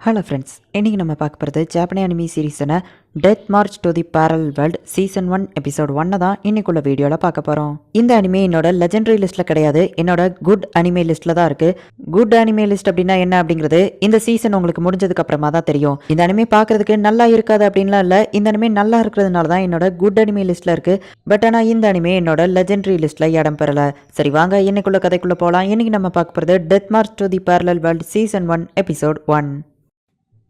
Hello friends, இன்றைக்கி நம்ம பார்க்க போகிறது ஜாப்பனீஸ் அனிமி சீரீஸான death march to the parallel world season 1 episode 1 தான் இன்னைக்குள்ள வீடியோவில் பார்க்க போகிறோம். இந்த அனிமே என்னோட லெஜெண்டரி லிஸ்ட்டில் கிடையாது, என்னோட குட் அனிமே லிஸ்ட்டில் தான் இருக்குது. குட் அனிமே லிஸ்ட் அப்படின்னா என்ன அப்படிங்கிறது இந்த சீசன் உங்களுக்கு முடிஞ்சதுக்கு அப்புறமா தான் தெரியும். இந்த அனிமே பார்க்குறதுக்கு நல்லா இருக்காது அப்படின்லாம் இல்லை, இந்த அனிமே நல்லா இருக்கிறதுனால தான் என்னோட குட் அனிமே லிஸ்ட்டில் இருக்குது. பட் ஆனால் இந்த அனிமே என்னோட லெஜெண்டரி லிஸ்ட்டில் இடம் பெறலை. சரி வாங்க இன்னைக்குள்ள கதைக்குள்ளே போகலாம். இன்றைக்கி நம்ம பார்க்க போகிறது death march to the parallel world season 1 episode 1.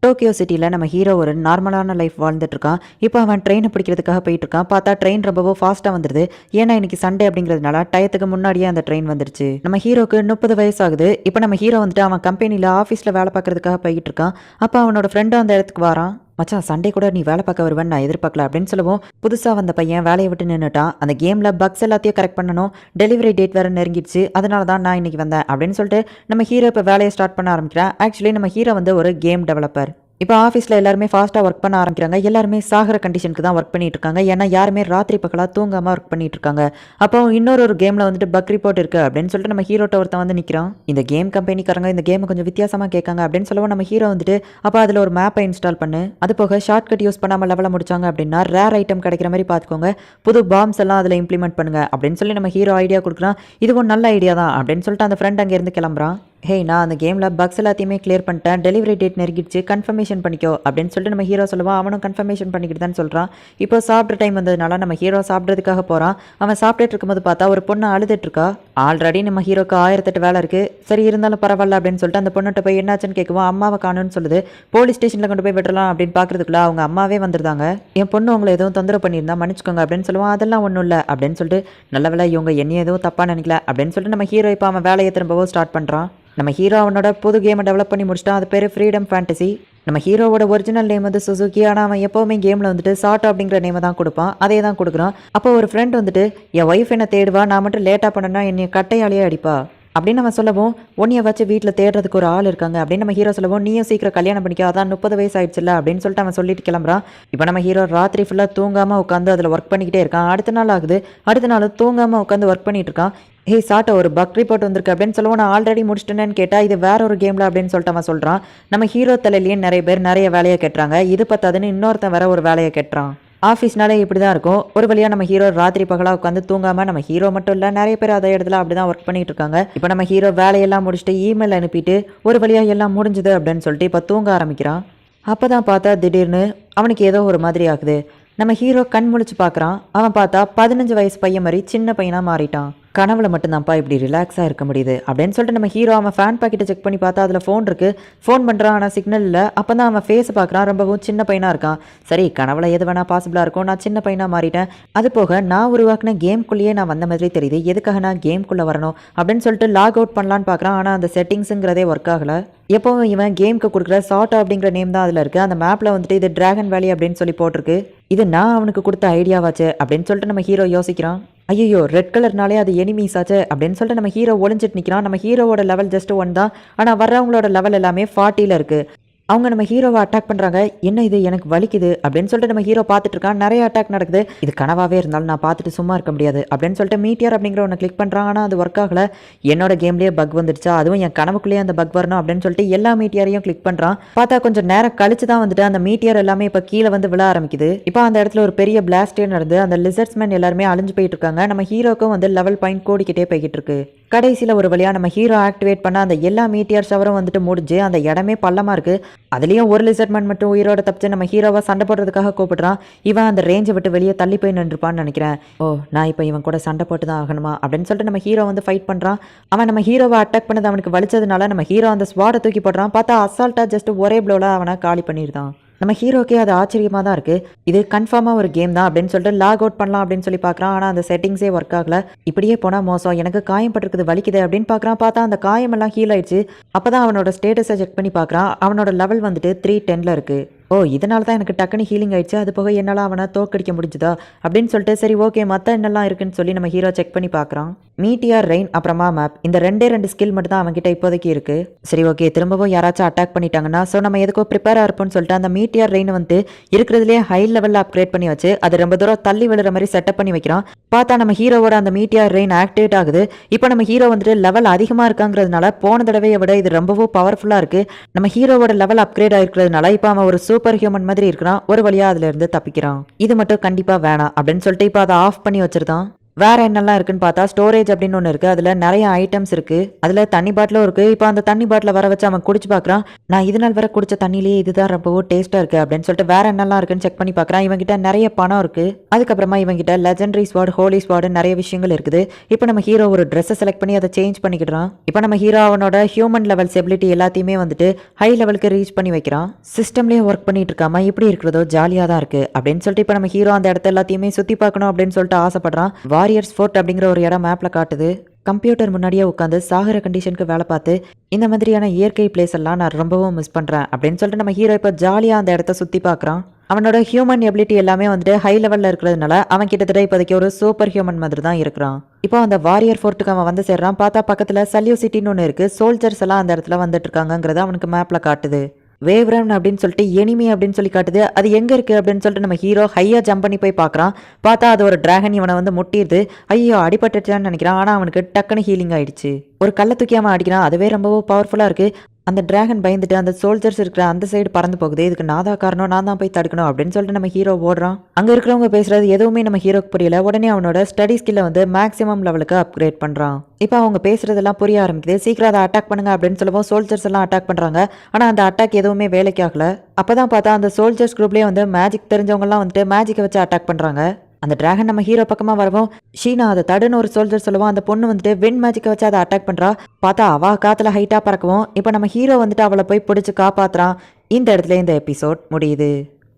Tokyo சிட்டியில் நம்ம ஹீரோ ஒரு நார்மலான லைஃப் வாழ்ந்துட்டு இருக்கான். இப்போ அவன் ட்ரெயினை பிடிக்கிறதுக்காக போயிட்டு இருக்கான். பார்த்தா ட்ரெயின் ரொம்பவும் ஃபாஸ்ட்டாக வந்துடுது. ஏன்னா இன்னைக்கு சண்டே அப்படிங்கிறதுனால டயத்துக்கு முன்னாடியே அந்த ட்ரெயின் வந்துருச்சு. நம்ம ஹீரோக்கு 30 வயசு ஆகுது. இப்போ நம்ம ஹீரோ வந்துட்டு அவன் கம்பெனியில் ஆஃபீஸில் வேலை பார்க்கறதுக்காக போயிட்டு இருக்கான். அப்போ அவனோட ஃப்ரெண்டும் அந்த இடத்துக்கு வரான். மச்சான், சண்டே கூட நீ வேலை பார்க்க வருவேன் நான் எதிர்பார்க்கல அப்படின்னு சொல்லவும், புதுசாக வந்த பையன் வேலையை விட்டு நின்றுட்டான். அந்த கேமில் பக்ஸ் எல்லாத்தையும் கரெக்ட் பண்ணணும், டெலிவரி டேட் வேறு நெருங்கிடுச்சு, அதனால தான் நான் இன்னைக்கு வந்தேன் அப்படின்னு சொல்லிட்டு நம்ம ஹீரோ இப்போ வேலையை ஸ்டார்ட் பண்ண ஆரம்பிக்கிறேன். ஆக்சுவலி நம்ம ஹீரோ வந்து ஒரு கேம் டெவலப்பர். இப்போ ஆஃபீஸில் எல்லாருமே ஃபாஸ்ட்டாக ஒர்க் பண்ண ஆரம்பிக்கிறாங்க. எல்லாருமே சாகிற கண்டிஷனுக்கு தான் ஒர்க் பண்ணிட்டு இருக்காங்க. ஏன்னா யாருமே ராத்திரி பகலாக தூங்காமல் ஒர்க் பண்ணிட்டு இருக்காங்க. அப்போ இன்னொரு கேமில் வந்துட்டு பக் ரிப்போர்ட் இருக்கு அப்படின்னு சொல்லிட்டு நம்ம ஹீரோட்ட ஒருத்தன் வந்து நிற்கிறான். இந்த கேம் கம்பெனிக்காரங்க இந்த கேமை கொஞ்சம் வித்தியாசமாக கேட்காங்க அப்படின்னு சொல்லவும் நம்ம ஹீரோ வந்துட்டு அப்போ அதில் ஒரு மேப்பை இன்ஸ்டால் பண்ணு, அது போக ஷார்ட் கட் யூஸ் பண்ணாமல் லெவலில் முடிச்சாங்க அப்படின்னா ரேர் ஐட்டம் கிடைக்கிற மாதிரி பார்த்துக்கோங்க, புது பாம்ஸ் எல்லாம் அதில் இம்ப்ளிமெண்ட் பண்ணுங்க அப்படின்னு சொல்லி நம்ம ஹீரோ ஐடியா கொடுக்குறான். இதுவும் நல்ல ஐடியா தான் அப்படின்னு சொல்லிட்டு அந்த ஃப்ரெண்ட் அங்கேருந்து கிளம்புறான். ஹே, நான் அந்த கேமில் பக்ஸ் எல்லாத்தையுமே கிளியர் பண்ணிட்டேன், டெலிவரி டேட் நெருங்கிடுச்சு, கன்ஃபர்மேஷன் பண்ணிக்கோ அப்படின்னு சொல்லிட்டு நம்ம ஹீரோ சொல்லுவான். அவனும் கன்ஃபர்மேஷன் பண்ணிக்கிட்டு தான் சொல்கிறான். இப்போ சாப்பிட்ற டைம் வந்ததுனால நம்ம ஹீரோ சாப்பிட்றதுக்காக போகிறான். அவன் சாப்பிட்டுட்டு இருக்கும்போது பார்த்தா ஒரு பொண்ணு அழுதுட்டு இருக்கா. ஆல்ரெடி நம்ம ஹீரோக்கு 1008 வேலை இருக்குது, சரி இருந்தாலும் பரவாயில்ல அப்படின்னு சொல்லிட்டு அந்த பொண்ணுகிட்ட போய் என்னாச்சுன்னு கேட்குவோம். அம்மாவை காணும்னு சொல்லுது. போலீஸ் ஸ்டேஷனில் கொண்டு போய் விடலாம் அப்படின்னு பார்க்குறதுக்குள்ள அவங்க அம்மாவே வந்துருந்தாங்க. என் பொண்ணு உங்களை எதுவும் தொந்தரவு பண்ணியிருந்தா மன்னிச்சுக்கோங்க அப்படின்னு சொல்லுவான். அதெல்லாம் ஒன்றும் இல்லை அப்படின்னு சொல்லிட்டு, நல்ல வேலை இவங்க என்னையும் எதுவும் தப்பாக நினைக்கல அப்படின்னு சொல்லிட்டு நம்ம ஹீரோ இப்போ அவன் வேலையை திரும்பவும் ஸ்டார்ட் பண்ணுறான். நம்ம ஹீரோ அவனோட புது கேமை டெவலப் பண்ணி முடிச்சிட்டான். அது பேர் ஃப்ரீடம் ஃபேண்டசி. நம்ம ஹீரோவோட ஒரிஜினல் நேம் வந்து சுசுகி. ஆனால் அவன் எப்போவுமே கேமில் வந்துட்டு சாட் அப்படிங்கிற நேமை தான் கொடுப்பான், அதே தான் கொடுக்குறான். அப்போ ஒரு ஃப்ரெண்ட் வந்துட்டு என் ஒய்ஃப் என்ன தேடுவா, நான் மட்டும் லேட்டாக பண்ணனா என்னை கட்டையாலேயே அடிப்பா அப்படின்னு நம்ம சொல்லவும், உன்னைய வச்சு வீட்டில் தேடுறதுக்கு ஒரு ஆள் இருக்காங்க அப்படின்னு நம்ம ஹீரோ சொல்லவும், நீயும் சீக்கிரம் கல்யாணம் பண்ணிக்க, அதான் 30 வயசு ஆயிடுச்சுல்ல அப்படின்னு சொல்லிட்டு அவன் சொல்லிட்டு கிளம்புறான். இப்போ நம்ம ஹீரோ ராத்திரி ஃபுல்லாக தூங்காமல் உட்காந்து அதில் ஒர்க் பண்ணிக்கிட்டே இருக்கான். அடுத்த நாள் ஆகுது. அடுத்த நாள் தூங்காமல் உட்காந்து ஒர்க் பண்ணிட்டு இருக்கான். ஹே சாட்டை, ஒரு பக் ரிப்போர்ட் வந்திருக்கு அப்படின்னு சொல்லுவோம். நான் ஆல்ரெடி முடிச்சிட்டேன்னு கேட்டால் இது வேற ஒரு கேமில் அப்படின்னு சொல்லிட்டு அவன் சொல்கிறான். நம்ம ஹீரோ தலையிலேயே நிறைய பேர் நிறைய வேலையை கட்டுறாங்க. இது பத்தாதுன்னு இன்னொருத்தன் வேற ஒரு வேலையை கட்டுறான். ஆஃபீஸ்னாலே இப்படி தான் இருக்கும். ஒரு வழியாக நம்ம ஹீரோ ராத்திரி பகலாக உட்காந்து தூங்காமல், நம்ம ஹீரோ மட்டும் இல்லை நிறைய பேர் அதே இடத்துல அப்படி தான் ஒர்க் பண்ணிட்டு இருக்காங்க. இப்போ நம்ம ஹீரோ வேலையெல்லாம் முடிச்சுட்டு இமெயில் அனுப்பிட்டு ஒரு வழியாக எல்லாம் முடிஞ்சுது அப்படின்னு சொல்லிட்டு இப்போ தூங்க ஆரம்பிக்கிறான். அப்போ தான் பார்த்தா திடீர்னு அவனுக்கு ஏதோ ஒரு மாதிரி ஆகுது. நம்ம ஹீரோ கண் முழிச்சு பார்க்குறான். அவன் பார்த்தா 15 வயசு பையன் மாதிரி சின்ன பையனாக மாறிட்டான். கனவுல மட்டும்தான்ப்பா இப்படி ரிலாக்ஸாக இருக்க முடியுது அப்படின்னு சொல்லிட்டு நம்ம ஹீரோ அவன் ஃபேன் பாக்கெட்டை செக் பண்ணி பார்த்தா அதில் ஃபோன் இருக்குது. ஃபோன் பண்ணுறான், ஆனால் சிக்னல் இல்லை. அப்போ தான் அவன் ஃபேஸை பார்க்குறான். ரொம்பவும் சின்ன பையனாக இருக்கான். சரி, கனவுல எது வேணால் பாசிபிளாக இருக்கும், நான் சின்ன பையனாக மாறிட்டேன். அது போக நான் உருவாக்கின கேம்குள்ளேயே நான் வந்த மாதிரி தெரியுது, எதுக்காக நான் கேம்குள்ளே வரணும் அப்படின்னு சொல்லிட்டு லாக் அவுட் பண்ணலான்னு பார்க்குறான். ஆனால் அந்த செட்டிங்ஸுங்கிறதே ஒர்க் ஆகலை. எப்போவும் இவன் கேமுக்கு கொடுக்குற சாட்டா அப்படிங்கிற நேம் தான் அதில் இருக்குது. அந்த மேப்பில் வந்துட்டு இது டிராகன் வேலி அப்படின்னு சொல்லி போட்டிருக்கு. இது நான் அவனுக்கு கொடுத்த ஐடியாவாச்சு அப்படின்னு சொல்லிட்டு நம்ம ஹீரோ யோசிக்கிறான். ஐயோ, ரெட் கலர்னாலே அது எனிமீஸ் ஆச்சு அப்படின்னு சொல்லிட்டு நம்ம ஹீரோ ஒளிஞ்சிட்டு நிற்கிறான். நம்ம ஹீரோவோட லெவல் ஜஸ்ட் 1 தான். ஆனால் வர்றவங்களோட லெவல் எல்லாமே 40ல் இருக்குது. அவங்க நம்ம ஹீரோவை அட்டாக் பண்ணுறாங்க. என்ன இது, எனக்கு வலிக்குது அப்படின்னு சொல்லிட்டு நம்ம ஹீரோ பார்த்துட்டு இருக்கான். நிறைய அட்டாக் நடக்குது. இது கனவாகவே இருந்தாலும் நான் பார்த்துட்டு சும்மா இருக்க முடியாது அப்படின்னு சொல்லிட்டு மீட்டியர் அப்படிங்கிற ஒன்று கிளிக் பண்ணுறான். ஆனால் அது ஒர்க் ஆகலை. என்னோட கேம்லேயே பக் வந்துடுச்சா, அதுவும் என் கனவுக்குள்ளேயே அந்த பக் வரணும் அப்படின்னு சொல்லிட்டு எல்லா மீட்டியரையும் கிளிக் பண்ணுறான். பார்த்தா கொஞ்சம் நேரம் கழிச்சு தான் வந்துட்டு அந்த மீட்டியர் எல்லாமே இப்போ கீழே வந்து விழ ஆரம்பிக்குது. இப்போ அந்த இடத்துல ஒரு பெரிய பிளாஸ்டே நடந்து அந்த லிசர்ட்ஸ்மேன் எல்லாருமே அழிஞ்சு போயிட்டு இருக்காங்க. நம்ம ஹீரோக்கும் வந்து லெவல் பாயிண்ட் கூடிக்கிட்டே போய்கிட்டு இருக்கு. கடைசியில் ஒரு வழியாக நம்ம ஹீரோ ஆக்டிவேட் பண்ண அந்த எல்லா மீட்டியர் ஷவரும் வந்துட்டு முடிஞ்சு அந்த இடமே பள்ளமாக இருக்குது. அதுலேயும் ஒரு லிசர்ட்மேன் மட்டும் உயிரோட தப்பிச்சு நம்ம ஹீரோவை சண்டை போடுறதுக்காக கூப்பிடுறான். இவன் அந்த ரேஞ்சை விட்டு வெளியே தள்ளி போய் நின்றுப்பான்னு நினைக்கிறேன். ஓ, நான் இப்போ இவன் கூட சண்டை போட்டு தான் ஆகணுமா அப்படின்னு சொல்லிட்டு நம்ம ஹீரோ வந்து ஃபைட் பண்ணுறான். அவன் நம்ம ஹீரோவை அட்டாக் பண்ணது அவனுக்கு வலிச்சதுனால நம்ம ஹீரோ அந்த ஸ்வாடை தூக்கி போடுறான். பார்த்தா அசால்ட்டாக ஜஸ்ட் ஒரே ப்ளோவில் அவனை காலி பண்ணிடுதான். நம்ம ஹீரோக்கே அது ஆச்சரியமாக தான் இருக்குது. இது கன்ஃபார்மாக ஒரு கேம் தான் அப்படின்னு சொல்லிட்டு லாக் அவுட் பண்ணலாம் அப்படின்னு சொல்லி பார்க்குறான். ஆனால் அந்த செட்டிங்ஸே ஒர்க் ஆகலை. இப்படியே போனால் மோசம், எனக்கு காயம் பட்டிருக்குது, வலிக்குது அப்படின்னு பார்க்குறான். பார்த்தா அந்த காயமெல்லாம் ஹீல் ஆயிடுச்சு. அப்போ தான் அவனோட ஸ்டேட்டஸை செக் பண்ணி பார்க்குறான். அவனோட லெவல் வந்துட்டு 310ல் இருக்குது. ஓ இதனால தான் எனக்கு டக்குன்னு ஹீலிங் ஆயிடுச்சு, அது போக என்னால் அவனை தோக்கடிக்க முடிஞ்சுதா அப்படின்னு சொல்லிட்டு சரி ஓகே மற்ற என்னெல்லாம் இருக்குன்னு சொல்லி நம்ம ஹீரோ செக் பண்ணி பார்க்குறான். மீட்டியார் ரெயின் அப்புறமா மேப் இந்த ரெண்டு ஸ்கில் மட்டும் தான் அவன்கிட்ட இப்போதைக்கு இருக்கு. சரி ஓகே திரும்பவும் யாராச்சும் அட்டாக் பண்ணிட்டாங்கன்னா ஸோ நம்ம எதுக்கோ ப்ரிப்பேராக இருப்போம்னு சொல்லிட்டு அந்த மீட்டியார் ரெயின் வந்து இருக்கிறதுலே ஹை லெவலில் அப்கிரேட் பண்ணி வச்சு அது ரொம்ப தூரம் தள்ளி விழுற மாதிரி செட்டப் பண்ணி வைக்கிறான். பார்த்தா நம்ம ஹீரோவோட அந்த மீட்டியார் ரெயின் ஆக்டிவேட் ஆகுது. இப்போ நம்ம ஹீரோ வந்துட்டு லெவல் அதிகமாக இருக்காங்கிறதுனால போன தடவையை விட இது ரொம்பவும் பவர்ஃபுல்லாக இருக்கு. நம்ம ஹீரோவோட லெவல் அப்கிரேட் ஆயிருக்கிறதுனால இப்போ அவன் ஒரு சூப்பர் ஹியூமன் மாதிரி இருக்கிறான். ஒரு வழியா அதுல இருந்து தப்பிக்கிறான். இது மட்டும் கண்டிப்பா வேணாம் அப்படின்னு சொல்லிட்டு இப்போ அதை ஆஃப் பண்ணி வச்சிருந்தான். வேற என்னெல்லாம் இருக்குன்னு பார்த்தா ஸ்டோரேஜ் அப்படின்னு ஒன்று இருக்கு. அதுல நிறைய ஐட்டம்ஸ் இருக்கு. அதுல தண்ணி பாட்டிலும் இருக்கு. இப்போ அந்த தண்ணி பாட்டில வர வச்சு அவன் குடிச்சு பார்க்கறான். நான் இது நாள் வர குடிச்ச தண்ணிலேயே இதுதான் ரொம்பவும் டேஸ்டா இருக்கு அப்படின்னு சொல்லிட்டு வேற என்னெல்லாம் இருக்குன்னு செக் பண்ணி பார்க்கறான். இவங்கிட்ட நிறைய பணம் இருக்கு. அதுக்கப்புறமா இவங்கிட்ட லெஜெண்டரி ஸ்வாட் ஹோலி ஸ்வாட் நிறைய விஷயங்கள் இருக்குது. இப்போ நம்ம ஹீரோ ஒரு ட்ரெஸ்ஸை செலக்ட் பண்ணி அதை சேஞ்ச் பண்ணிக்கிறான். இப்போ நம்ம ஹீரோ அவனோட ஹியூமன் லெவல்ஸ் எபிலிட்டி எல்லாத்தையுமே வந்துட்டு ஹை லெவலுக்கு ரீச் பண்ணி வைக்கிறான். சிஸ்டம்லேயே ஒர்க் பண்ணிட்டு இருக்காம இப்படி இருக்கிறதோ ஜாலியாக தான் இருக்கு அப்படின்னு சொல்லிட்டு இப்போ நம்ம ஹீரோ அந்த இடத்த எல்லாத்தையுமே சுற்றி பார்க்கணும் அப்படின்னு சொல்லிட்டு ஆசைப்படுறான். வாரியர்ஸ் ஃபோர்ட் அப்படிங்கிற ஒரு இடம் மேப்ல காட்டுது. கம்ப்யூட்டர் முன்னாடியே உட்காந்து சாகர கண்டிஷனுக்கு வேலை பார்த்து இந்த மாதிரியான இயற்கை பிளேஸ் எல்லாம் நான் ரொம்பவும் மிஸ் பண்றேன் அப்படின்னு சொல்லிட்டு நம்ம ஹீரோ இப்போ ஜாலியா அந்த இடத்த சுத்தி பார்க்கறான். அவனோட ஹியூமன் எபிலிட்டி எல்லாமே வந்துட்டு ஹை லெவல்ல இருக்கிறதுனால அவன் கிட்டத்தட்ட இப்போதைக்கு ஒரு சூப்பர் ஹியூமன் மாதிரி தான் இருக்கிறான். இப்போ அந்த வாரியர் ஃபோர்ட்டுக்கு அவன் வந்து சேர்றான். பார்த்தா பக்கத்துல சல்யூ சிட்டின்னு ஒன்று இருக்கு. சோல்ஜர்ஸ் எல்லாம் அந்த இடத்துல வந்துட்டு இருக்காங்கிறத அவனுக்கு மேப்ல காட்டுது. வேவ்ரன் அப்படின்னு சொல்லிட்டு எனிமி அப்படின்னு சொல்லி காட்டுது. அது எங்க இருக்கு அப்படின்னு சொல்லிட்டு நம்ம ஹீரோ ஹையா ஜம்ப் பண்ணி போய் பார்க்கறான். பார்த்தா அது ஒரு டிராகன் இவனை வந்து முட்டிடுது. ஐயோ அடிபட்டுச்சான்னு நினைக்கிறான். ஆனா அவனுக்கு டக்குன்னு ஹீலிங் ஆயிடுச்சு. ஒரு கல்லை தூக்கி அவன் அடிக்கிறான். அதுவே ரொம்பவும் பவர்ஃபுல்லா இருக்கு. அந்த டிராகன் பயந்துட்டு அந்த சோல்ஜர்ஸ் இருக்கிற அந்த சைடு பறந்து போகுது. இதுக்கு நான் தான் காரணம், நான் தான் போய் தடுக்கணும் அப்படின்னு சொல்லிட்டு நம்ம ஹீரோ ஓடுறான். அங்க இருக்கிறவங்க பேசுறது எதுவுமே நம்ம ஹீரோக்கு புரியல. உடனே அவனோட ஸ்டடி ஸ்கில்ல வந்து மேக்ஸிமம் லெவலுக்கு அப்கிரேட் பண்றான். இப்போ அவங்க பேசுறதெல்லாம் புரிய ஆரம்பிக்குது. சீக்கிரம் அதை அட்டாக் பண்ணுங்க அப்படின்னு சொல்லவும் சோல்ஜர்ஸ் எல்லாம் அட்டாக் பண்றாங்க. ஆனா அந்த அட்டாக் எதுவுமே வேலைக்கு ஆகல. அப்பதான் பார்த்தா அந்த சோல்ஜர்ஸ் குரூப்லயே வந்து மேஜிக் தெரிஞ்சவங்க எல்லாம் வந்துட்டு மேஜிக்கை வச்சு அட்டாக் பண்றாங்க. அந்த டிராகன் நம்ம ஹீரோ பக்கமா வரவும் ஷீனா அதை தடுன்னு ஒரு சோல்ஜர் சொல்லுவோம். அந்த பொண்ணு வந்துட்டு வின் மேஜிக்கை வச்சு அதை அட்டாக் பண்றா. பார்த்தா அவ காத்துல ஹைட்டா பறக்கவும் இப்போ நம்ம ஹீரோ வந்துட்டு அவளை போய் பிடிச்சு காப்பாத்துறான். இந்த இடத்துல இந்த எபிசோட் முடியுது.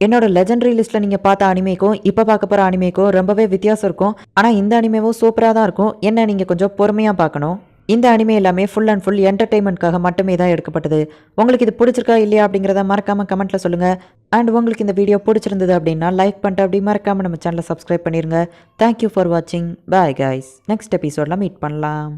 என்னோட லெஜெண்டரி லிஸ்ட்ல நீங்க பார்த்த அனிமேக்கும் இப்ப பார்க்க போற அனிமேக்கும் ரொம்பவே வித்தியாசம் இருக்கும். ஆனா இந்த அனிமேவும் சூப்பரா தான் இருக்கும். என்ன நீங்க கொஞ்சம் பொறுமையா பார்க்கணும். இந்த அனிமே எல்லாமே ஃபுல் அண்ட் ஃபுல் என்டர்டைன்மெண்ட்காக மட்டுமே தான் எடுக்கப்பட்டது. உங்களுக்கு இது பிடிச்சிருக்கா இல்லையா அப்படிங்கிறத மறக்காம கமெண்ட்ல சொல்லுங்க. அண்ட் உங்களுக்கு இந்த வீடியோ பிடிச்சிருந்தது அப்படின்னா லைக் பண்ணிட்டு அப்படி மறக்காம நம்ம சேனலை சப்ஸ்கிரைப் பண்ணிருங்க. தேங்க்யூ ஃபார் வாட்சிங். Bye guys. நெக்ஸ்ட் எபிசோட்ல மீட் பண்ணலாம்.